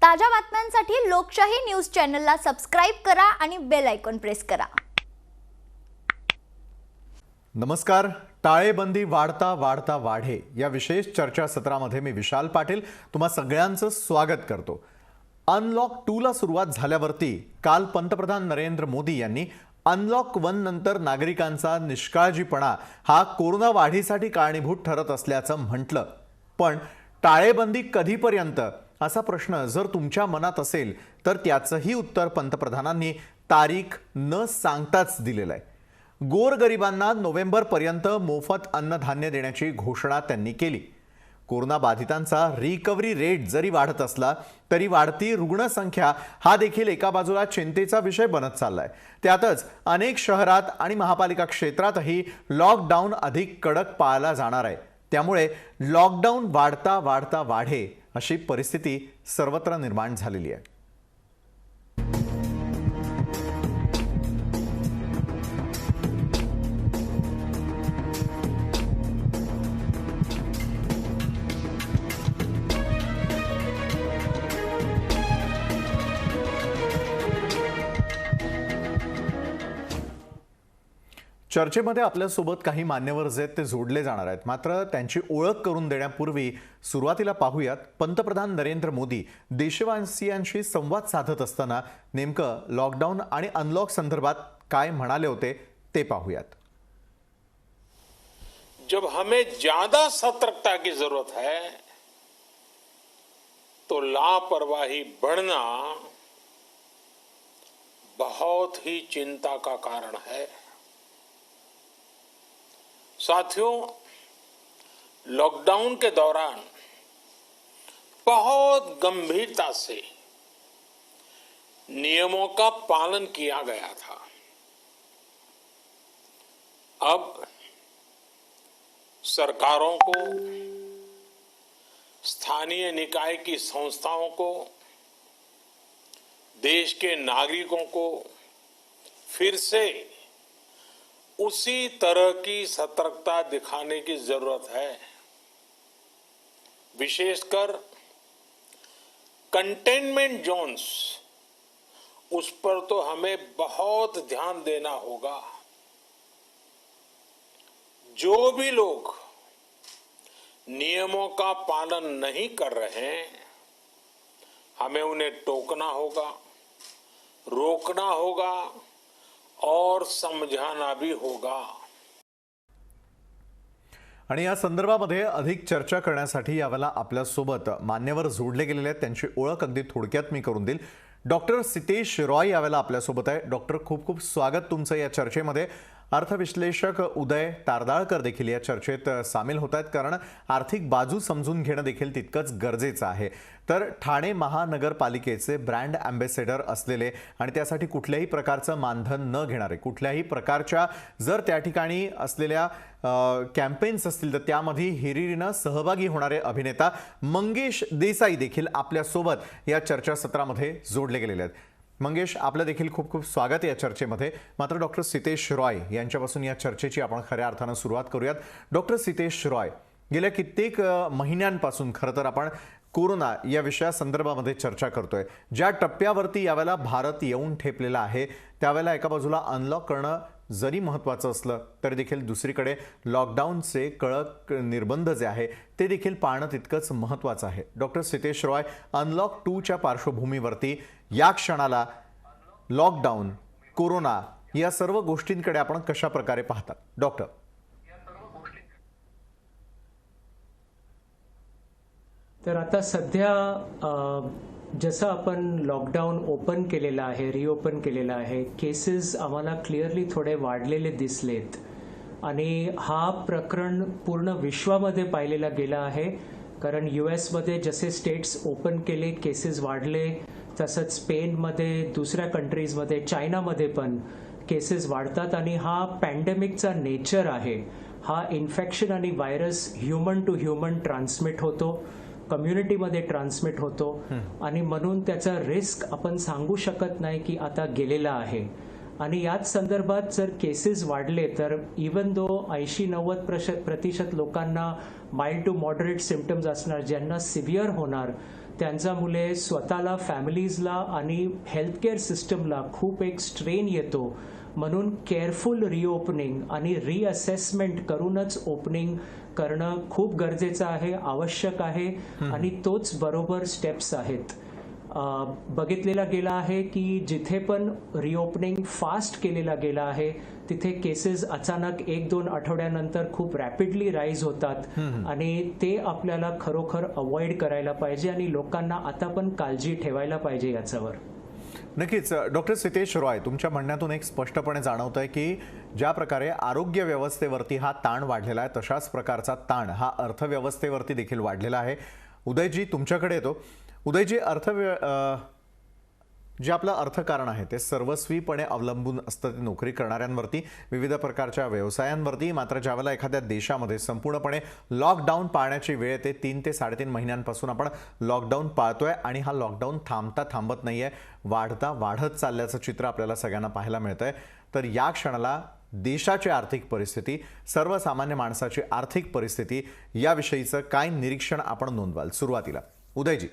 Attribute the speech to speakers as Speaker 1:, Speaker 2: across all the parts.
Speaker 1: ताज्या बातम्यांसाठी लोकशाही न्यूज चॅनलला सबस्क्राइब करा आणि बेल आयकॉन प्रेस करा।
Speaker 2: नमस्कार। टाळेबंदी वाढता वाढता वाढे या विशेष चर्चा सत्रामध्ये मी विशाल पाटील तुम्हा सगळ्यांचं स्वागत करतो। अनलॉक 2 ला सुरुवात झाल्यावरती काल पंतप्रधान नरेंद्र मोदी यांनी अनलॉक 1 नंतर नागरिकांचा निष्काळजीपणा हा कोरोना वाढीसाठी कारणीभूत ठरत असल्याचं म्हटलं। पण टाळेबंदी कधीपर्यंत असा प्रश्न जर तुमच्या मनात असेल तर त्याचंही उत्तर पंतप्रधानांनी तारीख न सांगताच दिलेलं आहे। गोरगरिबांना नोव्हेंबरपर्यंत मोफत अन्नधान्य देण्याची घोषणा त्यांनी केली। कोरोना बाधितांचा रिकव्हरी रेट जरी वाढत असला तरी वाढती रुग्णसंख्या हा देखील एका बाजूला चिंतेचा विषय बनत चाललाय। त्यातच अनेक शहरात आणि महापालिका क्षेत्रातही लॉकडाऊन अधिक कडक पाळला जाणार आहे। त्यामुळे लॉकडाऊन वाढता वाढता वाढे अशी परिस्थिती सर्वत्र निर्माण झालेली आहे। चर्चेमध्ये आपल्यासोबत काही मान्यवर आहेत ते जोडले जाणार आहेत। मात्र त्यांची ओळख करून देण्यापूर्वी सुरुवातीला पाहूयात पंतप्रधान नरेंद्र मोदी देशवासियांशी संवाद साधत असताना नेमकं लॉकडाऊन आणि अनलॉक संदर्भात काय म्हणाले होते ते पाहूयात।
Speaker 3: जब हमें ज्यादा सतर्कता की जरूरत है तो लापरवाही बढ़ना बहुत ही चिंता का कारण है। साथियों, लॉकडाउन के दौरान बहुत गंभीरता से नियमों का पालन किया गया था। अब सरकारों को, स्थानीय निकाय की संस्थाओं को, देश के नागरिकों को फिर से उसी तरह की सतर्कता दिखाने की जरूरत है। विशेषकर कंटेनमेंट जोन्स, उस पर तो हमें बहुत ध्यान देना होगा। जो भी लोग नियमों का पालन नहीं कर रहे हैं, हमें उन्हें टोकना होगा, रोकना होगा और समझाना भी होगा।
Speaker 2: आणि या संदर्भामध्ये अधिक चर्चा करण्यासाठी यावेळेला आपल्या सोबत मान्यवर जोडले गेलेले आहेत। त्यांची ओळख अगदी थोडक्यात मी करून देईल। डॉक्टर सितेश रॉय यावेळेला आपल्या सोबत आहे। डॉक्टर, खूप खूप स्वागत तुमचं या चर्चेमध्ये। अर्थविश्लेषक उदय तारदाळकर देखील या चर्चेत सामील होत आहेत, कारण आर्थिक बाजू समजून घेणं देखील तितकंच गरजेचं आहे। तर ठाणे महानगरपालिकेचे ब्रँड अँबॅसेडर असलेले आणि त्यासाठी कुठल्याही प्रकारचं मानधन न घेणारे, कुठल्याही प्रकारच्या जर त्या ठिकाणी असलेल्या कॅम्पेन्स असतील तर त्यामध्ये हिरिरीनं सहभागी होणारे अभिनेता मंगेश देसाई देखील आपल्या सोबत या चर्चासत्रामध्ये जोडले गेलेले आहेत। मंगेश, आपलं देखील खूप खूप स्वागत या चर्चेमध्ये। मात्र डॉक्टर सितेश रॉय यांच्यापासून या चर्चेची आपण खऱ्या अर्थानं सुरुवात करूयात। डॉक्टर सितेश रॉय, गेल्या कित्येक महिन्यांपासून खरं तर आपण कोरोना या विषयासंदर्भामध्ये चर्चा करतोय। ज्या टप्प्यावरती यावेळेला भारत येऊन ठेपलेला आहे त्यावेळेला एका बाजूला अनलॉक करणं जरी महत्त्वाचं असलं तरी देखील दुसरीकडे लॉकडाऊनचे कडक निर्बंध जे आहे ते देखील पाळणं तितकंच महत्त्वाचं आहे। डॉक्टर सितेश रॉय, अनलॉक 2 च्या पार्श्वभूमीवरती या क्षणाला लॉकडाऊन, कोरोना या सर्व गोष्टींकडे आपण कशा प्रकारे पाहतात? डॉक्टर,
Speaker 4: तर आता सध्या जसं आपण लॉकडाऊन ओपन केलेलं आहे, रिओपन केलेलं आहे, केसेस आम्हाला क्लिअरली थोडे वाढलेले दिसलेत आणि हा प्रकरण पूर्ण विश्वामध्ये पाहिलेला गेला आहे। कारण US मध्ये जसे स्टेट्स ओपन केले केसेस वाढले, तसंच स्पेनमध्ये, दुसऱ्या कंट्रीजमध्ये, चायनामध्ये पण केसेस वाढतात आणि हा पॅन्डेमिकचा नेचर आहे। हा इन्फेक्शन आणि virus human to human transmit होतो, कम्युनिटीमध्ये ट्रान्समिट होतो आणि म्हणून त्याचा रिस्क आपण सांगू शकत नाही की आता गेलेला आहे। आणि याच संदर्भात जर केसेस वाढले तर इवन दो 80-90% लोकांना माइल्ड टू मॉडरेट सिम्पटम्स असणार, ज्यांना सिव्हिअर होणार, त्यांच्यामुळे स्वतःला, फॅमिलीजला आणि हेल्थकेअर सिस्टमला खूप एक स्ट्रेन येतो. म्हणून केअरफुल रिओपनिंग आणि रिअसेसमेंट करूनच ओपनिंग करणं खूप गरजेचं आहे, आवश्यक आहे आणि तोच बरोबर स्टेप्स आहेत. बघितलेला गेला आहे की जिथे पण रिओपनिंग फास्ट केलेला गेला आहे तिथे केसेस अचानक 1-2 आठवड्यानंतर खूप रॅपिडली राईज होतात आणि ते आपल्याला खरोखर अवॉइड करायला पाहिजे आणि लोकांना आता पण काळजी ठेवायला पाहिजे याच्यावर.
Speaker 2: नक्कीच. डॉक्टर सितेश रॉय, तुमच्या म्हणण्यातून एक स्पष्टपणे जाणवत आहे की ज्या प्रकारे आरोग्य व्यवस्थेवरती हा ताण वाढलेला आहे तशाच प्रकारचा ताण हा अर्थव्यवस्थेवरती देखील वाढलेला आहे. उदयजी, तुमच्याकडे येतो. उदयजी, जे आपलं अर्थकारण आहे ते सर्वस्वीपणे अवलंबून असतं ते नोकरी करणाऱ्यांवरती, विविध प्रकारच्या व्यवसायांवरती. मात्र ज्यावेळेला एखाद्या देशामध्ये संपूर्णपणे लॉकडाऊन पाळण्याची वेळ येते, 3 ते 3.5 महिन्यांपासून आपण लॉकडाऊन पाळतोय आणि हा लॉकडाऊन थांबत नाहीये, वाढत चालल्याचं चित्र आपल्याला सगळ्यांना पाहायला मिळतंय. तर या क्षणाला देशाची आर्थिक परिस्थिती, सर्वसामान्य माणसाची आर्थिक परिस्थिती याविषयीचं काय निरीक्षण आपण नोंदवाल सुरुवातीला? उदयजी.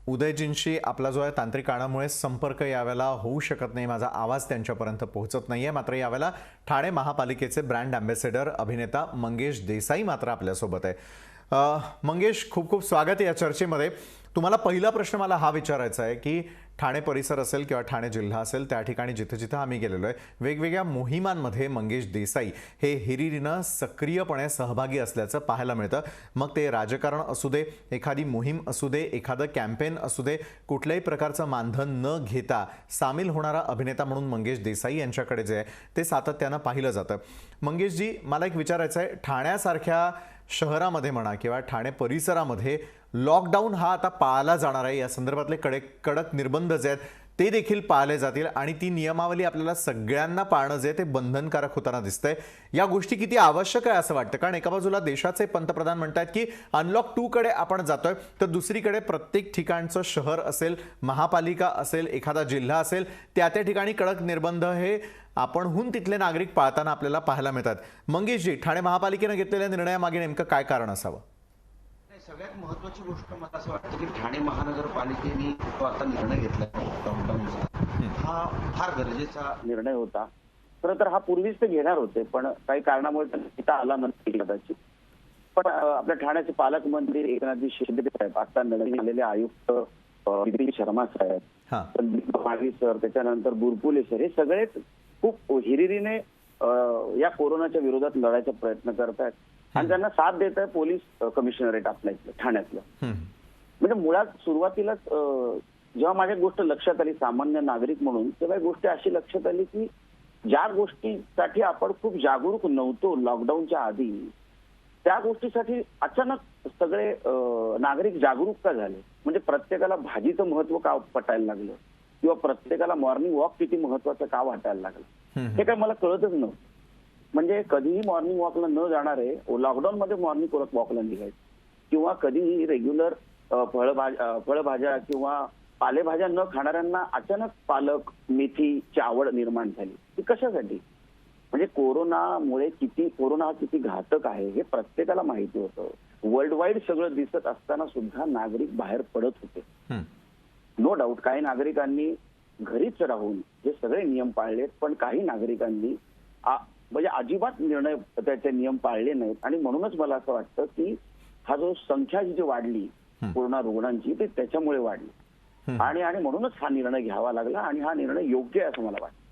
Speaker 2: उदयजींशी आपला जो आहे तांत्रिक कारणामुळे संपर्क यावेळेला होऊ शकत नाही, माझा आवाज त्यांच्यापर्यंत पोहोचत नाहीये. मात्र यावेळेला ठाणे महापालिकेचे ब्रँड अँबॅसेडर अभिनेता मंगेश देसाई मात्र आपल्यासोबत आहे. मंगेश, खूप खूप स्वागत आहे या चर्चेमध्ये. तुम्हाला पहिला प्रश्न मला हा विचारायचा आहे की ठाणे परिसर असेल किंवा ठाणे जिल्हा असेल त्या ठिकाणी जिथे जिथे आम्ही गेलेलो आहे, वेगवेगळ्या मोहिमांमध्ये मंगेश देसाई हे हिरिरीनं सक्रियपणे सहभागी असल्याचं पाहायला मिळतं. मग ते राजकारण असू दे, एखादी मोहीम असू दे, एखादं कॅम्पेन असू दे, कुठल्याही प्रकारचं मानधन न घेता सामील होणारा अभिनेता म्हणून मंगेश देसाई यांच्याकडे जे आहे ते सातत्यानं पाहिलं जातं. मंगेशजी, मला एक विचारायचं आहे, ठाण्यासारख्या शहरामध्ये म्हणा किंवा ठाणे परिसरामध्ये लॉकडाऊन हा आता पाळला जाणार आहे, या संदर्भातले कडक निर्बंध जे आहेत ते देखील पाळले जातील आणि ती नियमावली आपल्याला सगळ्यांना पाळणं जे ते बंधनकारक होताना दिसतंय. या गोष्टी किती आवश्यक आहे असं वाटतं? कारण एका बाजूला देशाचे पंतप्रधान म्हणतात की अनलॉक 2 कडे आपण जातोय, तर दुसरीकडे प्रत्येक ठिकाणचं शहर असेल, महापालिका असेल, एखादा जिल्हा असेल, त्या ठिकाणी कडक निर्बंध हे आपणहून तिथले नागरिक पाळताना आपल्याला पाहायला मिळतात. मंगेशजी, ठाणे महापालिकेनं घेतलेल्या निर्णयामागे नेमकं काय कारण असावं?
Speaker 5: सगळ्यात महत्वाची गोष्ट मला असं वाटतं की ठाणे महानगरपालिकेने जो आता निर्णय घेतला लॉकडाऊनचा, हा फार गरजेचा निर्णय होता. खरं तर हा पूर्वीच ते घेणार होते, पण काही कारणामुळे त्यांना आला नसतील कदाचित. पण आपल्या ठाण्याचे पालकमंत्री एकनाथजी शिंदे साहेब, आता नवीन आलेले आयुक्त विपिन शर्मा साहेब, संदीप माळवी सर, त्याच्यानंतर बुरपुले सर, हे सगळेच खूप हिरिरीने या कोरोनाच्या विरोधात लढायचा प्रयत्न करतायत आणि त्यांना साथ देत आहे पोलीस कमिशनरेट आपल्या इथलं ठाण्यातलं. म्हणजे मुळात सुरुवातीलाच जेव्हा माझ्या गोष्ट लक्षात आली सामान्य नागरिक म्हणून, तेव्हा गोष्ट अशी लक्षात आली की ज्या गोष्टीसाठी आपण खूप जागरूक नव्हतो लॉकडाऊनच्या आधी, त्या गोष्टीसाठी अचानक सगळे नागरिक जागरूक का झाले. म्हणजे प्रत्येकाला भाजीचं महत्व का पटायला लागलं किंवा प्रत्येकाला मॉर्निंग वॉक किती महत्वाचं का वाटायला लागलं, हे काय मला कळतच नव्हतं. म्हणजे कधीही मॉर्निंग वॉकला न जाणारे लॉकडाऊन मध्ये मॉर्निंग वॉकला निघायचे किंवा कधीही रेग्युलर फळभाज्या किंवा पालेभाज्या न खाणाऱ्यांना अचानक पालक मेथीची आवड निर्माण झाली. ती कशासाठी? म्हणजे कोरोना हा किती घातक आहे हे प्रत्येकाला माहिती होतं. वर्ल्ड वाईड सगळं दिसत असताना सुद्धा नागरिक बाहेर पडत होते. नो डाऊट काही नागरिकांनी घरीच राहून हे सगळे नियम पाळलेत, पण काही नागरिकांनी म्हणजे अजिबात त्याचे नियम पाळले नाहीत. आणि म्हणूनच मला असं वाटतं की हा जो संख्या जी वाढली कोरोना रुग्णांची, ते त्याच्यामुळे वाढली आणि म्हणूनच हा निर्णय घ्यावा लागला आणि हा निर्णय योग्य आहे असं मला वाटतं.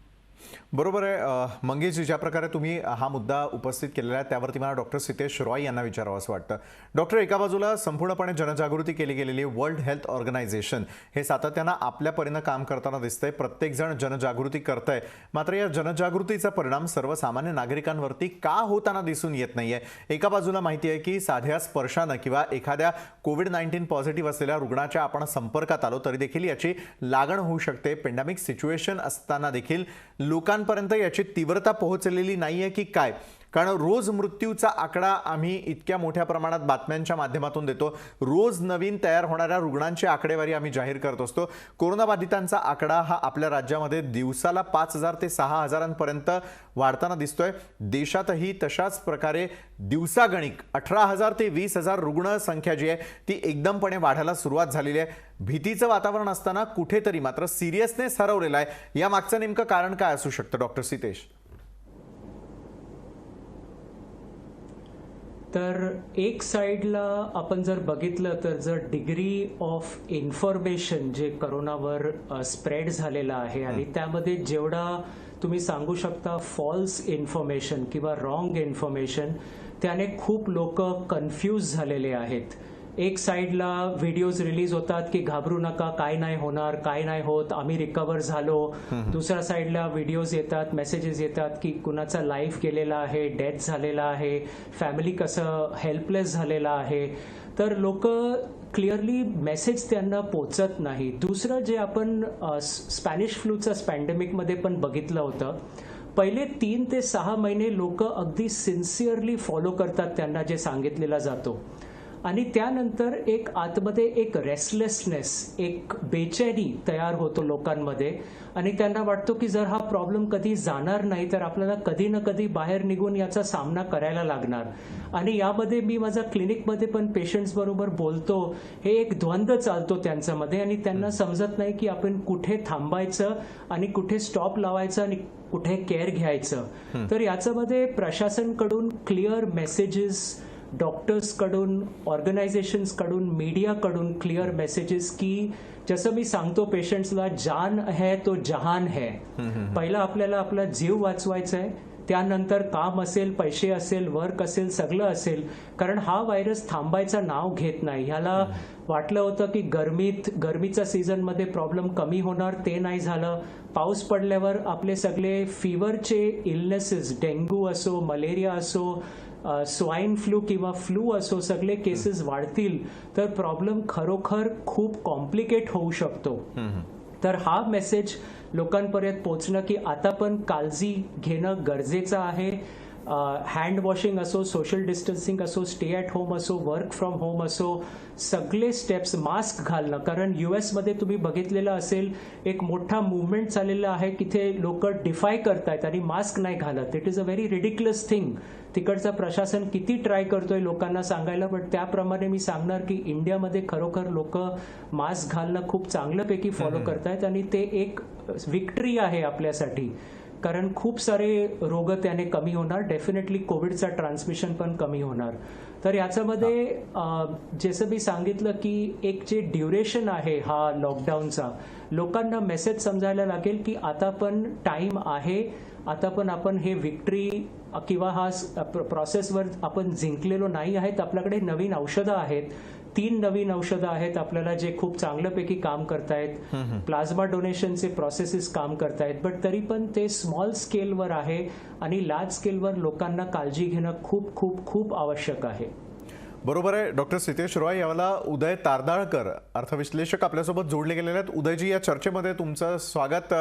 Speaker 2: बरोबर आहे. मंगेशजी, ज्या प्रकारे तुम्ही हा मुद्दा उपस्थित केलेला आहे त्यावरती मला डॉक्टर सितेश रॉय यांना विचारावं असं वाटतं. डॉक्टर, एका बाजूला संपूर्णपणे जनजागृती केली गेलेली वर्ल्ड हेल्थ ऑर्गनायझेशन हे सातत्यानं आपल्या परीनं काम करताना दिसतंय, प्रत्येकजण जनजागृती करतंय. मात्र या जनजागृतीचा परिणाम सर्वसामान्य नागरिकांवरती का होताना दिसून येत नाहीये? एका बाजूला माहिती आहे की साध्या स्पर्शानं किंवा एखाद्या कोविड-19 पॉझिटिव्ह असलेल्या रुग्णाच्या आपण संपर्कात आलो तरी देखील याची लागण होऊ शकते. पेंडेमिक सिच्युएशन असताना देखील लोकांपर्यंत याची तीव्रता पोहोचलेली नाहीये की काय? कारण रोज मृत्यूचा आकडा आम्ही इतक्या मोठ्या प्रमाणात बातम्यांच्या माध्यमातून देतो, रोज नवीन तयार होणाऱ्या रुग्णांची आकडेवारी आम्ही जाहीर करत असतो. कोरोनाबाधितांचा आकडा हा आपल्या राज्यामध्ये दिवसाला 5,000 ते 6,000पर्यंत वाढताना दिसतोय. देशातही तशाच प्रकारे दिवसागणिक 18,000 ते 20,000 रुग्ण संख्या जी आहे ती एकदमपणे वाढायला सुरुवात झालेली आहे. भीतीचं वातावरण असताना कुठेतरी मात्र सिरियसनेस हरवलेला आहे. या मागचं नेमकं कारण काय असू शकतं डॉक्टर सितेश?
Speaker 4: तर एक साईडला आपण जर बघितलं तर जर डिग्री ऑफ इन्फॉर्मेशन जे करोनावर स्प्रेड झालेलं आहे आणि त्यामध्ये जेवढा तुम्ही सांगू शकता फॉल्स इन्फॉर्मेशन किंवा रॉंग इन्फॉर्मेशन, त्याने खूप लोक कन्फ्यूज झालेले आहेत. एक साईडला व्हिडिओज रिलीज होतात की घाबरू नका, काय नाही होणार, काय नाही होत, आम्ही रिकवर झालो. दुसऱ्या साईडला व्हिडिओज येतात, मेसेजेस येतात की कुणाचा लाईफ गेलेला आहे, डेथ झालेला आहे, फॅमिली कसं हेल्पलेस झालेला आहे. तर लोक क्लिअरली मेसेज त्यांना पोचत नाही. दुसरं जे आपण स्पॅनिश फ्लूचा पॅन्डेमिकमध्ये पण बघितलं होतं, पहिले 3 ते 6 महिने लोक अगदी सिन्सिअरली फॉलो करतात त्यांना जे सांगितलेला जातो आणि त्यानंतर एक आतमध्ये एक रेस्टलेसनेस, एक बेचैनी तयार होतो लोकांमध्ये आणि त्यांना वाटतो की जर हा प्रॉब्लेम कधी जाणार नाही तर आपल्याला कधी ना कधी बाहेर निघून याचा सामना करायला लागणार. आणि यामध्ये मी माझ्या क्लिनिकमध्ये पण पेशंट्स बरोबर बोलतो, हे एक द्वंद्व चालतो त्यांच्यामध्ये आणि त्यांना समजत नाही की आपण कुठे थांबायचं आणि कुठे स्टॉप लावायचं आणि कुठे केअर घ्यायचं. तर याच्यामध्ये प्रशासनकडून क्लिअर मेसेजेस, डॉक्टर्सकडून, ऑर्गनायझेशन्सकडून, मीडियाकडून क्लिअर मेसेजेस की जसं मी सांगतो पेशंट्सला, जान है तो जहान है. पहिला आपल्याला आपला जीव वाचवायचा आहे, त्यानंतर काम असेल, पैसे असेल, वर्क असेल, सगळं असेल. कारण हा व्हायरस थांबायचा नाव घेत नाही. ह्याला वाटलं होतं की गरमीच्या सीझनमध्ये प्रॉब्लेम कमी होणार, ते नाही झालं. पाऊस पडल्यावर आपले सगळे फीवरचे इलनेसेस, डेंग्यू असो, मलेरिया असो, स्वाईन फ्लू किंवा फ्लू असो, सगळे केसेस वाढतील तर प्रॉब्लेम खरोखर खूप कॉम्प्लिकेट होऊ शकतो. तर हा मेसेज लोकांपर्यंत पोहोचणं की आता पण काळजी घेणं गरजेचं आहे. हँड वॉशिंग असो, सोशल डिस्टन्सिंग असो, स्टे ॲट होम असो, वर्क फ्रॉम होम असो, सगळे स्टेप्स, मास्क घालणं. कारण US मध्ये तुम्ही बघितलेलं असेल एक मोठा मुवमेंट चाललेला आहे की ते लोक डिफाय करतायत आणि मास्क नाही घालत. It is a very ridiculous thing. तिकडचं प्रशासन किती ट्राय करतोय लोकांना सांगायला, पण त्याप्रमाणे मी सांगणार की इंडियामध्ये खरोखर लोक मास्क घालणं खूप चांगल्यापैकी फॉलो करतायत आणि ते एक विक्ट्री आहे आपल्यासाठी. कारण खूप सारे रोग त्याने कमी होणार, डेफिनेटली कोविडचा ट्रान्समिशन पण कमी होणार. तर याच्यामध्ये जसं मी सांगितलं की एक जे ड्युरेशन आहे हा लॉकडाऊनचा, लोकांना मेसेज समजायला लागेल की आता पण टाइम आहे, आता पण आपण हे विक्ट्री किंवा हा प्रोसेसवर आपण जिंकलेलो नाही आहेत. आपल्याकडे नवीन औषधं आहेत, 3 नवीन औषधं आहेत आपल्याला जे खूप चांगल्यापैकी काम करतायत. प्लाझ्मा डोनेशनचे प्रोसेसेस काम करतायत, बट तरी पण ते स्मॉल स्केलवर आहे आणि लार्ज स्केलवर लोकांना काळजी घेणं खूप खूप खूप आवश्यक आहे.
Speaker 2: बरोबर आहे. डॉक्टर सितेश रॉय, यावेळेला उदय तारदाळकर अर्थविश्लेषक आपल्यासोबत जोडले गेलेले आहेत. उदयजी, या चर्चेमध्ये तुमचं स्वागत.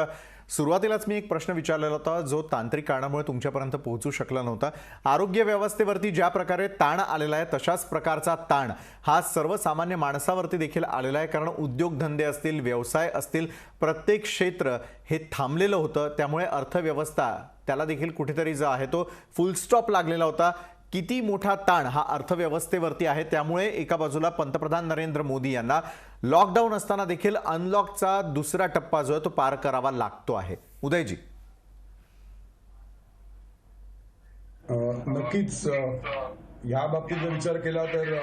Speaker 2: सुरुवातीलाच मी एक प्रश्न विचारलेला होता जो तांत्रिक कारणामुळे तुमच्यापर्यंत पोहोचू शकला नव्हता. आरोग्य व्यवस्थेवरती ज्या प्रकारे ताण आलेला आहे तशाच प्रकारचा ताण हा सर्वसामान्य माणसावरती देखील आलेला आहे. कारण उद्योगधंदे असतील, व्यवसाय असतील, प्रत्येक क्षेत्र हे थांबलेलं होतं. त्यामुळे अर्थव्यवस्था त्याला देखील कुठेतरी जो आहे तो फुल स्टॉप लागलेला होता. किती मोठा ताण हा अर्थव्यवस्थेवरती आहे. त्यामुळे एका बाजूला पंतप्रधान नरेंद्र मोदी यांना लॉकडाऊन असताना देखील अनलॉकचा दुसरा टप्पा जो आहे तो पार करावा लागतो आहे. उदयजी.
Speaker 6: नक्कीच या बाबतीत जर विचार केला तर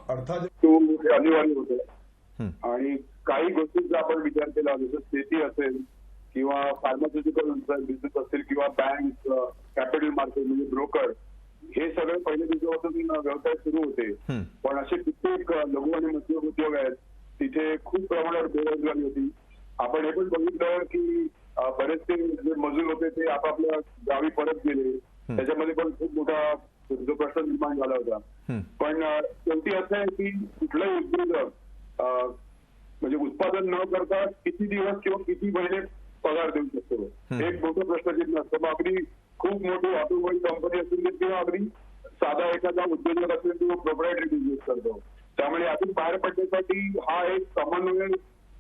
Speaker 6: अर्थात
Speaker 7: अनिवार्य होतं आणि काही गोष्टींचा आपण विचार केला, जसं शेती असेल किंवा फार्मास्युटिकल बिझनेस असेल किंवा बँक, कॅपिटल मार्केट म्हणजे ब्रोकर, हे सगळे पहिल्या दिवसापासून व्यवसाय सुरू होते. पण असे कित्येक लघु आणि मध्यम उद्योग आहेत तिथे खूप प्रमाणावर बेरोजगारी होती. आपण हे पण बघितलं की बरेचसे जे मजूर होते ते आपापल्या गावी परत गेले. त्याच्यामध्ये पण खूप मोठा जो प्रश्न निर्माण झाला होता. पण शेवटी असं आहे की कुठलाही उद्योजक म्हणजे उत्पादन न करता किती दिवस किंवा किती महिने पगार देऊ शकतो, एक मोठं प्रश्नचिन्ह असतं. मग अगदी खूप मोठी ऑटोमोबाईल कंपनी असेल किंवा अगदी साधा एखादा उद्योजक असेल किंवा प्रोप्रायटरी बिझनेस करतो. त्यामुळे यातून बाहेर पडण्यासाठी हा एक समन्वय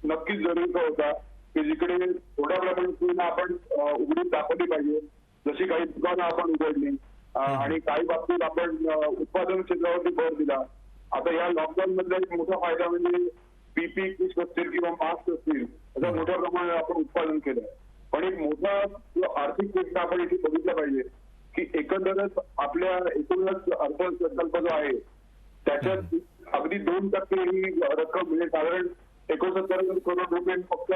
Speaker 7: नक्कीच जरुरीचा होता की जिकडे थोड्या प्रमाणात आपण उघडीप दाखवली पाहिजे. जशी काही दुकानं आपण उघडली आणि काही बाबतीत आपण उत्पादन क्षेत्रावरती भर दिला. आता या लॉकडाऊन मधला एक मोठा फायदा म्हणजे पीपी किट्स असतील किंवा मास्क असतील याचा मोठ्या प्रमाणात आपण उत्पादन केलंय. पण एक मोठा आर्थिक गोष्ट आपण इथे बघितलं पाहिजे की एकंदरच आपल्या एकूणच अर्थसंकल्प जो आहे त्याच्यात अगदी 2% ही रक्कम म्हणजे साधारण 69 करोड रुपये फक्त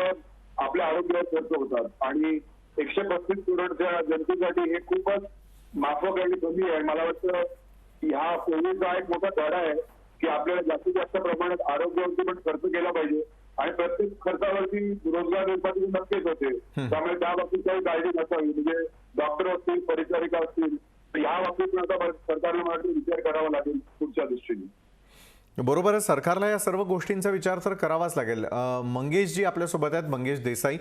Speaker 7: आपल्या आरोग्यावर खर्च होतात आणि 135 करोडच्या जनतेसाठी हे खूपच माफक आणि कमी आहे. मला वाटतं ह्या कोविडचा एक मोठा धडा आहे की आपल्याला जास्तीत जास्त प्रमाणात आरोग्यावरती पण खर्च केला पाहिजे आणि प्रत्येक खर्चावरती रोजगार निर्मिती नक्कीच होते. त्यामुळे त्या बाबतीत काही काळजी नसावी. म्हणजे डॉक्टर असतील, परिचारिका असतील, तर या बाबतीत आता सरकारला मला विचार करावा लागेल पुढच्या दृष्टीने.
Speaker 2: बरोबर आहे, सरकारला या सर्व गोष्टींचा विचार तर करावाच लागेल. मंगेशजी आपल्यासोबत आहेत, मंगेश देसाई.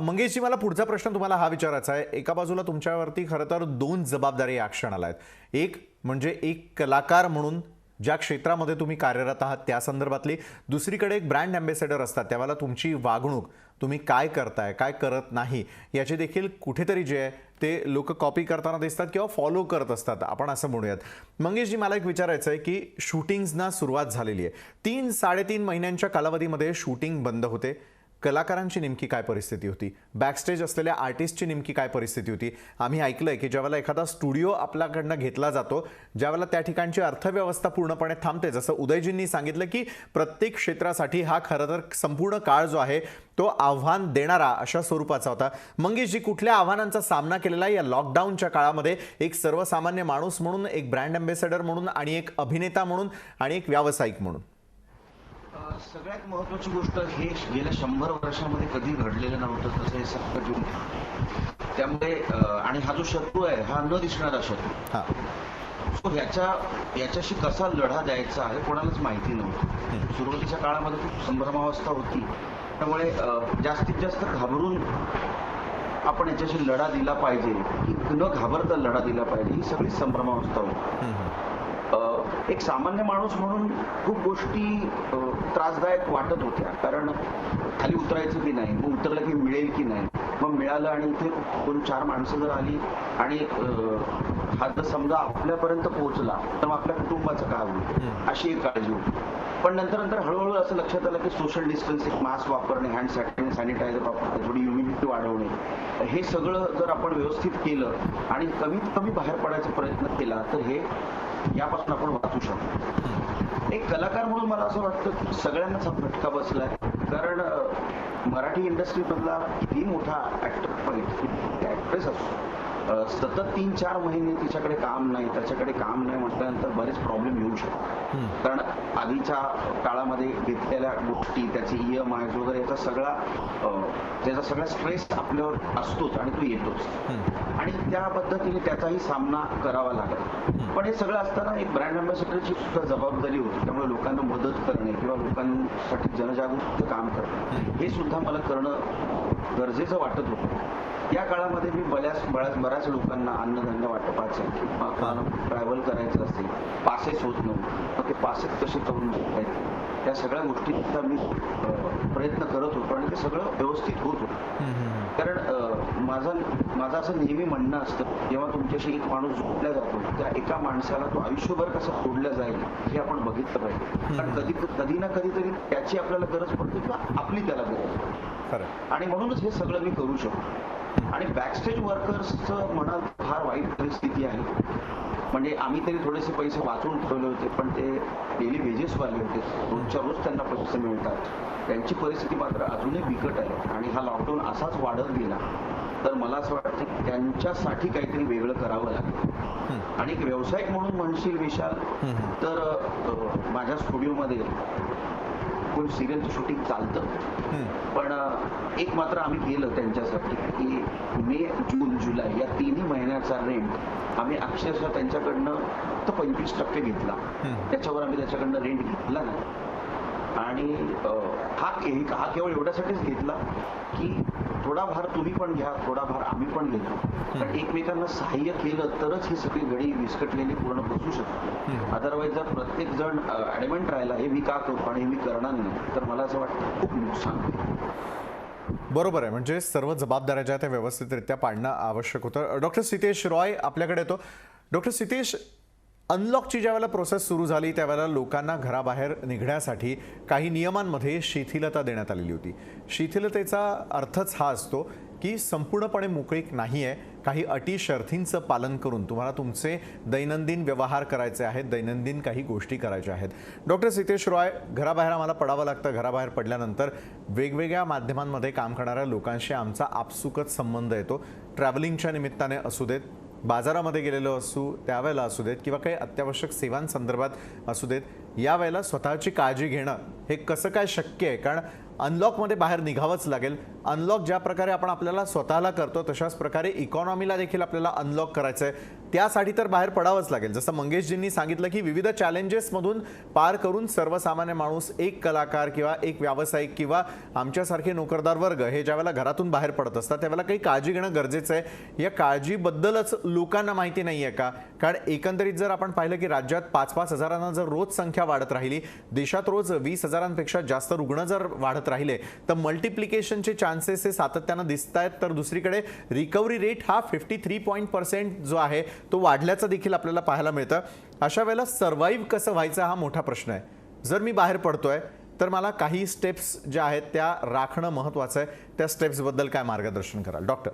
Speaker 2: मंगेशजी, मला पुढचा प्रश्न तुम्हाला हा विचारायचा आहे. एका बाजूला तुमच्यावरती खरं तर 2 जबाबदारी या क्षणाला आहेत. एक म्हणजे एक कलाकार म्हणून ज्या क्षेत्रामध्ये तुम्ही कार्यरत आहात त्या संदर्भातली, दुसरीकडे एक ब्रँड अँबॅसेडर असतात त्यावेळेला तुमची वागणूक, तुम्ही काय करताय काय करत नाही याचे देखील कुठेतरी जे आहे ते लोक कॉपी करताना दिसतात किंवा फॉलो करत असतात, आपण असं म्हणूयात. मंगेशजी, मला एक विचारायचं आहे की शूटिंग्सना सुरुवात झालेली आहे. 3-3.5 महिन्यांच्या कालावधीमध्ये शूटिंग बंद होते. कलाकारांची नेमकी काय परिस्थिती होती? बॅकस्टेज असलेल्या आर्टिस्टची नेमकी काय परिस्थिती होती? आम्ही ऐकलंय की ज्यावेळेला एखादा स्टुडिओ आपल्याकडनं घेतला जातो ज्यावेळेला त्या ठिकाणची अर्थव्यवस्था पूर्णपणे थांबते, जसं उदयजींनी सांगितलं की प्रत्येक क्षेत्रासाठी हा खरं तर संपूर्ण काळ जो आहे तो आव्हान देणारा अशा स्वरूपाचा होता. मंगेशजी, कुठल्या आव्हानांचा सामना केलेला या लॉकडाऊनच्या काळामध्ये एक सर्वसामान्य माणूस म्हणून, एक ब्रँड अँबॅसेडर म्हणून आणि एक अभिनेता म्हणून आणि एक व्यावसायिक म्हणून?
Speaker 5: सगळ्यात महत्वाची गोष्ट हे गेल्या 100 वर्षामध्ये कधी घडलेलं नव्हतं तसं हे संकट येऊन. त्यामुळे आणि हा जो शत्रू आहे हा न दिसणारा शत्रू, याच्याशी कसा लढा द्यायचा आहे कोणालाच माहिती नव्हतं. सुरुवातीच्या काळामध्ये खूप संभ्रमावस्था होती. त्यामुळे जास्तीत जास्त घाबरून आपण याच्याशी लढा दिला पाहिजे की न घाबरता लढा दिला पाहिजे ही सगळी संभ्रमावस्था होती. एक सामान्य माणूस म्हणून खूप गोष्टी त्रासदायक वाटत होत्या. कारण खाली उतरायचं की नाही, मग उतरलं की मिळेल की नाही, मग मिळालं आणि इथे 2-4 माणसं जर आली आणि हा जर समजा आपल्यापर्यंत पोहोचला तर मग आपल्या कुटुंबाचं काय होईल अशी एक काळजी होती. पण नंतर हळूहळू असं लक्षात आलं की सोशल डिस्टन्सिंग, मास्क वापरणे, हँड सॅनिटायझर वापरणे, थोडी इम्युनिटी वाढवणे, हे सगळं जर आपण व्यवस्थित केलं आणि कमीत कमी बाहेर पडायचा प्रयत्न केला तर हे यापासून आपण वाचू शकतो. एक कलाकार म्हणून मला असं वाटतं की सगळ्यांनाच हा फटका बसलाय. कारण मराठी इंडस्ट्रीमधला किती मोठा ऍक्ट्रेस असतो, सतत 3-4 महिने तिच्याकडे काम नाही, त्याच्याकडे काम नाही म्हटल्यानंतर बरेच प्रॉब्लेम येऊ शकतात. कारण आधीच्या काळामध्ये घेतलेल्या गोष्टी, त्याचे EMI वगैरे त्याचा सगळा स्ट्रेस आपल्यावर असतोच आणि तो येतोच आणि त्या पद्धतीने त्याचाही सामना करावा लागेल. पण हे सगळं असताना एक ब्रँड अँबॅसेडरची सुद्धा जबाबदारी होती. त्यामुळे लोकांना मदत करणे किंवा लोकांसाठी जनजागृतीचं काम करणे हे सुद्धा मला करणं गरजेचं वाटत होतं. या काळामध्ये मी बऱ्याच लोकांना अन्नधान्य वाटपाचं किंवा ट्रॅव्हल करायचं असेल, पासेस होत नव्हते, मग ते पासेस कसे करून घेतायचे त्या सगळ्या गोष्टींचा मी प्रयत्न करत होतो आणि ते सगळं व्यवस्थित होत होतं. कारण माझं असं नेहमी म्हणणं असतं, जेव्हा तुमच्याशी एक माणूस जोडला जातो त्या एका माणसाला तो आयुष्यभर कसा सोडला जाईल हे आपण बघितलं पाहिजे. कारण कधी ना कधीतरी त्याची आपल्याला गरज पडते किंवा आपली त्याला गरज पडते आणि म्हणूनच हे सगळं मी करू शकतो. आणि बॅकस्टेज वर्कर्सचं म्हणाल फार वाईट परिस्थिती आहे. म्हणजे आम्ही तरी थोडेसे पैसे वाचून ठेवले होते पण ते डेली वेजेसवाले होते, रोजच्या रोज त्यांना पैसे मिळतात. त्यांची परिस्थिती मात्र अजूनही बिकट आहे आणि हा लॉकडाऊन असाच वाढत गेला तर मला असं वाटतं की त्यांच्यासाठी काहीतरी वेगळं करावं लागेल. आणि एक व्यावसायिक म्हणून म्हणशील विशाल तर माझ्या स्टुडिओमध्ये कोण सिरियलचं शूटिंग चालतं पण एक मात्र आम्ही केलं त्यांच्यासाठी की मे, जून, जुलै या 3 महिन्याचा रेंट आम्ही अक्षरशः त्यांच्याकडनं फक्त 25% घेतला. त्याच्यावर आम्ही त्याच्याकडनं रेंट घेतला नाही आणि हा केवळ एवढ्यासाठीच घेतला की थोडा भार तुम्ही पण घ्या, थोडा भार आम्ही पण घेतो. पण एकमेकांना सहाय्य केलं तरच ही सगळी घडी विस्कटलेली पूर्ण बसू शकते. अदरवाईज जर प्रत्येक जण ॲडमेंट राहिला हे मी का करू आणि हे मी करणार नाही, तर मला असं वाटतं खूप नुकसान होईल.
Speaker 2: बरोबर आहे. म्हणजे सर्व जबाबदाऱ्या ज्या त्या व्यवस्थितरित्या पाडणं आवश्यक होतं. डॉक्टर सितेश रॉय आपल्याकडे येतो. डॉक्टर सितेश, अनलॉकची ज्यावेळेला प्रोसेस सुरू झाली त्यावेळेला लोकांना घराबाहेर निघण्यासाठी काही नियमांमध्ये शिथिलता देण्यात आलेली होती. शिथिलतेचा अर्थच हा असतो की संपूर्णपणे मोकळीक नाही आहे, काही अटी शर्थींचं पालन करून तुम्हाला तुमचे दैनंदिन व्यवहार करायचे आहेत, दैनंदिन काही गोष्टी करायच्या आहेत. डॉक्टर सितेश रॉय, घराबाहेर आम्हाला पडावं लागतं. घराबाहेर पडल्यानंतर वेगवेगळ्या माध्यमांमध्ये काम करणाऱ्या लोकांशी आमचा आपसुकच संबंध येतो. ट्रॅव्हलिंगच्या निमित्ताने असू देत, बाजारामध्ये गेलेलो असू त्यावेळेला असू देत, किंवा काही अत्यावश्यक सेवांसंदर्भात असू देत, यावेळेला स्वतःची काळजी घेणं हे कसं काय शक्य आहे? कारण अनलॉकमध्ये बाहेर निघावंच लागेल. अनलॉक ज्या प्रकारे आपण आपल्याला स्वतःला करतो तशाच प्रकारे इकॉनॉमीला देखील आपल्याला अनलॉक करायचं आहे. त्यासाठी तर बाहेर पडावंच लागेल. जसं मंगेशजींनी सांगितलं की विविध चॅलेंजेसमधून पार करून सर्वसामान्य माणूस, एक कलाकार किंवा एक व्यावसायिक किंवा आमच्यासारखे नोकरदार वर्ग हे ज्यावेळेला घरातून बाहेर पडत असतात त्यावेळेला काही काळजी घेणं गरजेचं आहे. या काळजीबद्दलच लोकांना माहिती नाही आहे का? कारण एकंदरीत जर आपण पाहिलं की राज्यात 5-5 हजारांना जर रोज संख्या वाढत राहिली, देशात रोज 20 हजारांपेक्षा जास्त रुग्ण जर वाढत राहिले, तर मल्टिप्लिकेशनचे चान्सेस हे सातत्यानं दिसत आहेत. तर दुसरीकडे रिकव्हरी रेट हा 53% जो आहे तो वाढल्याचं देखील आपल्याला पाहायला मिळतं. अशा वेळेला सर्व्हाइव्ह कसं व्हायचं हा मोठा प्रश्न आहे. जर मी बाहेर पडतोय तर मला काही स्टेप्स ज्या आहेत त्या राखणं महत्त्वाचं आहे. त्या स्टेप्सबद्दल काय मार्गदर्शन कराल डॉक्टर?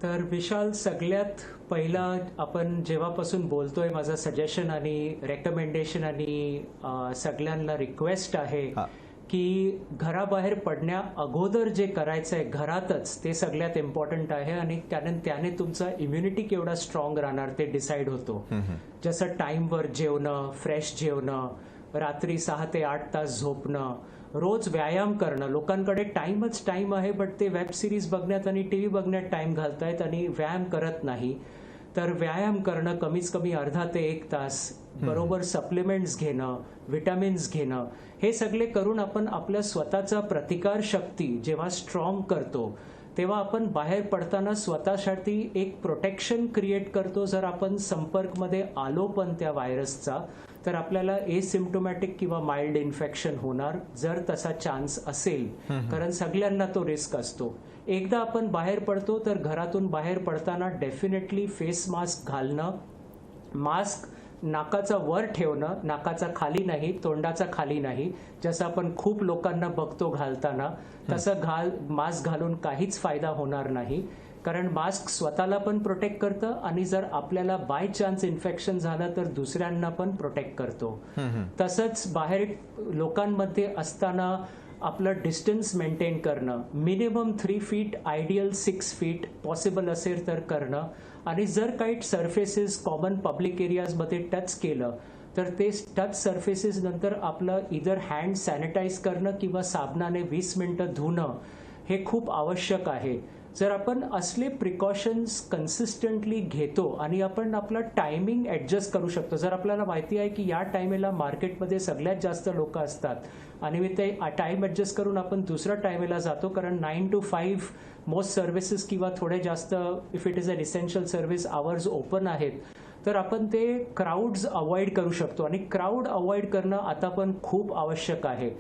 Speaker 4: तर विशाल, सगळ्यात पहिला आपण जेव्हापासून बोलतोय, माझं सजेशन आणि रेकमेंडेशन आणि सगळ्यांना रिक्वेस्ट आहे की घराबाहेर पडण्या अगोदर जे करायचं आहे घरातच ते सगळ्यात इम्पॉर्टंट आहे. आणि त्याने तुमचा इम्युनिटी केवढा स्ट्रॉंग राहणार ते डिसाईड होतो. जसं टाईमवर जेवणं, फ्रेश जेवणं, रात्री 6 ते 8 तास झोपणं, रोज व्यायाम करणं. लोकांकडे टाइम आहे, बट ते वेब सिरीज बघण्यात आणि टीव्ही बघण्यात टाइम घालतायत आणि व्यायाम करत नाही. तर व्यायाम करणं कमीत कमी अर्धा ते 1 तास, बरोबर सप्लिमेंट्स घेणं, विटामिन्स घेणं, हे सगळे करून आपण आपल्या स्वतःचा प्रतिकार शक्ती जेव्हा स्ट्रॉंग करतो तेव्हा आपण बाहेर पडताना स्वतःसाठी एक प्रोटेक्शन क्रिएट करतो. जर आपण संपर्कमध्ये आलो पण त्या व्हायरसचा, तर आपल्याला एसिम्प्टोमॅटिक किंवा माइल्ड इन्फेक्शन होणार, जर तसा चान्स असेल. कारण सगळ्यांना तो रिस्क असतो. एकदा आपण बाहेर पडतो तर घरातून बाहेर पडताना डेफिनेटली फेस मास्क घालणं, मास्क नाकाचा वर ठेवणं, नाकाचा खाली नाही, तोंडाचा खाली नाही, जसं आपण खूप लोकांना बघतो घालताना, तसं मास्क घालून काहीच फायदा होणार नाही. कारण मास्क स्वतःला पण प्रोटेक्ट करतं आणि जर आपल्याला बाय चान्स इन्फेक्शन झालं तर दुसऱ्यांना पण प्रोटेक्ट करतो. तसंच बाहेर लोकांमध्ये असताना आपलं डिस्टन्स मेंटेन करणं, minimum 3 feet, ideal 6 feet, possible असेल तर करणं. आणि जर काही सर्फेसेस कॉमन पब्लिक एरियाजमध्ये टच केलं तर ते टच सर्फेसेस नंतर आपलं इधर हँड सॅनिटाईज करणं किंवा साबणाने 20 मिनिटं धुणं हे खूप आवश्यक आहे. जर आपण असले प्रिकॉशन्स कन्सिस्टंटली घेतो आणि आपण आपला टायमिंग ॲडजस्ट करू शकतो. जर आपल्याला माहिती आहे की या टायमेला मार्केटमध्ये सगळ्यात जास्त लोक असतात आणि मी ते टाईम ॲडजस्ट करून आपण दुसऱ्या टायमेला जातो, कारण 9 to 5 मोस्ट सर्व्हिसेस किंवा थोडे जास्त if it is an essential service hours open आहेत, तर आपण ते क्राऊड्स अवॉइड करू शकतो. आणि क्राऊड अवॉइड करणं आता पण खूप आवश्यक आहे.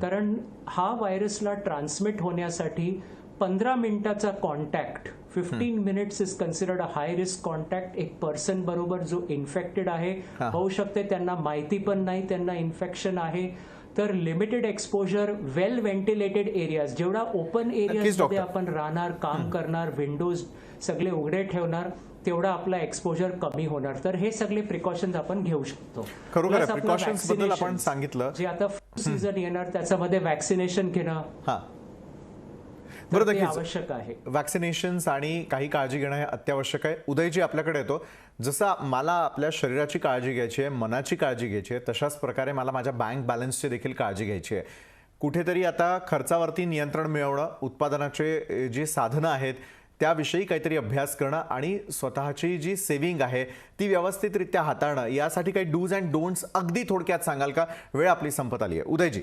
Speaker 4: कारण हा व्हायरसला ट्रान्समिट होण्यासाठी 15 मिनिटाचा contact, 15 minutes is considered a high risk contact. एक पर्सन बरोबर जो इन्फेक्टेड आहे, होऊ शकते त्यांना माहिती पण नाही त्यांना इन्फेक्शन आहे, तर लिमिटेड एक्सपोजर, वेल व्हेंटिलेटेड एरियाज, जेवढा ओपन एरियाजमध्ये आपण राहणार, काम करणार, विंडोज सगळे उघडे ठेवणार, तेवढा आपला एक्सपोजर कमी होणार. तर हे सगळे प्रिकॉशन्स आपण घेऊ शकतो.
Speaker 2: खरोखर प्रिकॉशन्स बद्दल आपण सांगितलं,
Speaker 4: जे आता सीझन येणार त्याच्यामध्ये वॅक्सिनेशन घेणं
Speaker 2: बरोबर
Speaker 4: आवश्यक आहे.
Speaker 2: वॅक्सिनेशन्स आणि काही काळजी घेणं हे अत्यावश्यक आहे. उदयजी आपल्याकडे येतो. जसं मला आपल्या शरीराची काळजी घ्यायची आहे, मनाची काळजी घ्यायची आहे, तशाच प्रकारे मला माझ्या बँक बॅलन्सची देखील काळजी घ्यायची आहे. कुठेतरी आता खर्चावरती नियंत्रण मिळवणं, उत्पादनाचे जी साधनं आहेत त्याविषयी काहीतरी अभ्यास करणं आणि स्वतःची जी सेव्हिंग आहे ती व्यवस्थितरित्या हाताळणं, यासाठी काही डूज अँड डोंट्स अगदी थोडक्यात सांगाल का? वेळ आपली संपत आली आहे. उदयजी.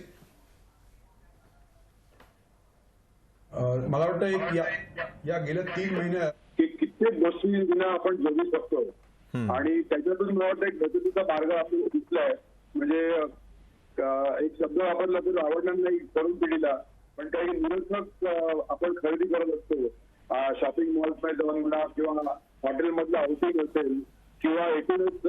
Speaker 6: मला वाटतं या गेल्या 3 महिन्यात
Speaker 7: की कित्येक गोष्टींना आपण जगू शकतो आणि त्याच्यातून मला वाटतं एक बचतीचा मार्ग आपल्याला दिसलाय. म्हणजे एक शब्द वापरला तर आवडणार नाही तरुण पिढीला, पण काही निरर्थक आपण खरेदी करत असतो. शॉपिंग मॉल्समध्ये जाऊन म्हणा किंवा हॉटेलमधलं आउटिंग असेल किंवा एकूणच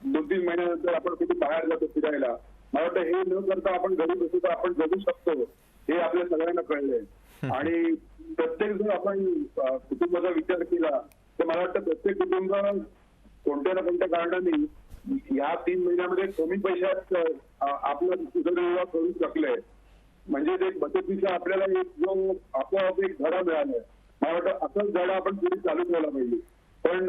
Speaker 7: 2-3 महिन्यानंतर आपण कुठे बाहेर जातो फिरायला. मला वाटतं हे न करता आपण घरी बसून आपण जगू शकतो हे आपल्या सगळ्यांना कळलंय. आणि प्रत्येक जर आपण कुटुंबाचा विचार केला तर मला वाटतं प्रत्येक कुटुंब कोणत्या ना कोणत्या कारणाने या 3 महिन्यामध्ये कमी पैशात आपला उदरनिर्वाह करू शकले. म्हणजे एक बचतीचा आपल्याला एक जो आपोआप एक धडा मिळालाय. मला वाटतं असंच धडा आपण पुढे चालू ठेवला पाहिजे. पण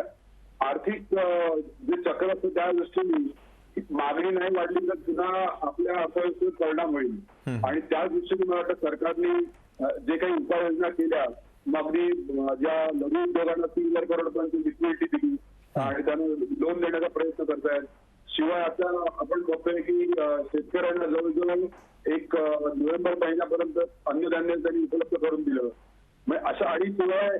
Speaker 7: आर्थिक जे चक्र असतं त्या दृष्टीने मागणी नाही वाढली तर पुन्हा आपल्या अर्थव्यवस्थेवर परिणाम होईल. आणि त्याच दृष्टीने मला वाटतं सरकारने जे काही उपाययोजना केल्या, मागणी ज्या लघु उद्योगांना 3,000 करोडपर्यंत लिक्विडिटी दिली आणि त्यांना लोन देण्याचा प्रयत्न करतायत. शिवाय आता आपण बघतोय की शेतकऱ्यांना जवळजवळ एक नोव्हेंबर महिन्यापर्यंत अन्नधान्य त्यांनी उपलब्ध करून दिलं. अशा आणि शिवाय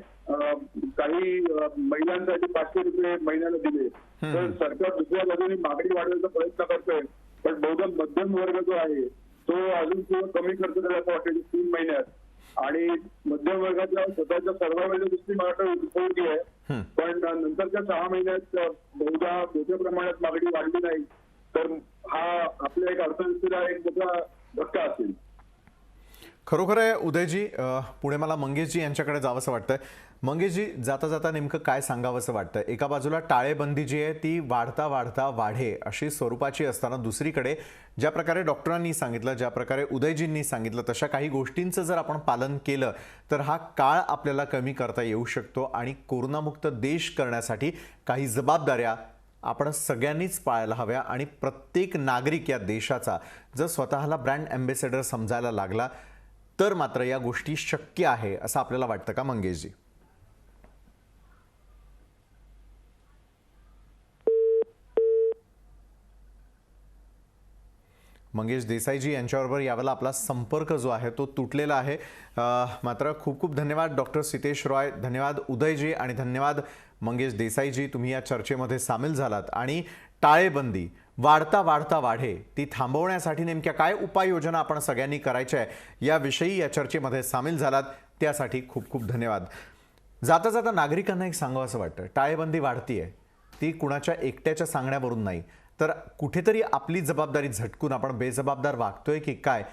Speaker 7: काही महिलांसाठी 500 रुपये महिन्याला दिले. तर सरकार दुसऱ्या बाजूने मागणी वाढवण्याचा प्रयत्न करतोय, पण बहुधा मध्यम वर्ग जो आहे तो अजून सुद्धा कमी खर्च करायला असं वाटतं 3 महिन्यात. आणि मध्यम वर्गाच्या स्वतःच्या सर्वांच्या दृष्टीने मला वाटतं उपयोगी आहे. पण नंतरच्या 6 महिन्यात बहुधा मोठ्या प्रमाणात मागणी वाढली नाही तर हा आपल्या एक अर्थव्यवस्थेला एक मोठा धक्का असेल.
Speaker 2: खरोखर आहे उदयजी. पुढे मला मंगेशजी यांच्याकडे जावंसं वाटतंय. मंगेशजी, जाता जाता नेमकं काय सांगावंसं वाटतं? एका बाजूला टाळेबंदी जी आहे ती वाढता वाढता वाढे अशी स्वरूपाची असताना दुसरीकडे ज्या प्रकारे डॉक्टरांनी सांगितलं, ज्या प्रकारे उदयजींनी सांगितलं तशा काही गोष्टींचं जर आपण पालन केलं तर हा काळ आपल्याला कमी करता येऊ शकतो आणि कोरोनामुक्त देश करण्यासाठी काही जबाबदाऱ्या आपण सगळ्यांनीच पाळायला हव्या. आणि प्रत्येक नागरिक या देशाचा जर स्वतःला ब्रँड अँबॅसेडर समजायला लागला तर मात्र या गोष्टी शक्य आहे असं आपल्याला वाटतं का मंगेशजी? मंगेश देसाईजी यांच्याबरोबर यावेळेला आपला संपर्क जो आहे तो तुटलेला आहे. मात्र खूप खूप धन्यवाद डॉक्टर सितेश रॉय, धन्यवाद उदयजी आणि धन्यवाद मंगेश देसाईजी, तुम्ही या चर्चेमध्ये सामील झालात. आणि टाळेबंदी वाढता वाढता वाढे ती थांबवण्यासाठी नेमक्या काय उपाययोजना आपण सगळ्यांनी करायच्या आहे याविषयी या चर्चेमध्ये सामील झालात त्यासाठी खूप खूप धन्यवाद. जाता जाता नागरिकांना एक सांगावं असं वाटतं, टाळेबंदी वाढतीये ती कुणाच्या एकट्याच्या सांगण्यावरून नाही, तर कुठेतरी आपली जबाबदारी झटकून आपण बेजबाबदार वागतोय की काय,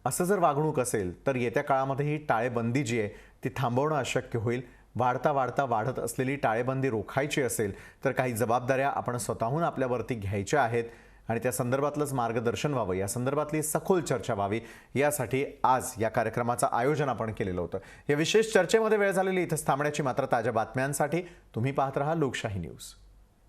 Speaker 2: असं जर वागणूक असेल तर येत्या काळामध्ये ही टाळेबंदी जी आहे ती थांबवणं अशक्य होईल. वाढता वाढता वाढत असलेली टाळेबंदी रोखायची असेल तर काही जबाबदाऱ्या आपण स्वतःहून आपल्यावरती घ्यायच्या आहेत आणि त्या संदर्भातलंच मार्गदर्शन व्हावं, या संदर्भातली सखोल चर्चा व्हावी यासाठी आज या कार्यक्रमाचं आयोजन आपण केलेलं होतं. या विशेष चर्चेमध्ये वेळ झालेली इथंच थांबण्याची. मात्र ताज्या बातम्यांसाठी तुम्ही पाहत रहा लोकशाही न्यूज.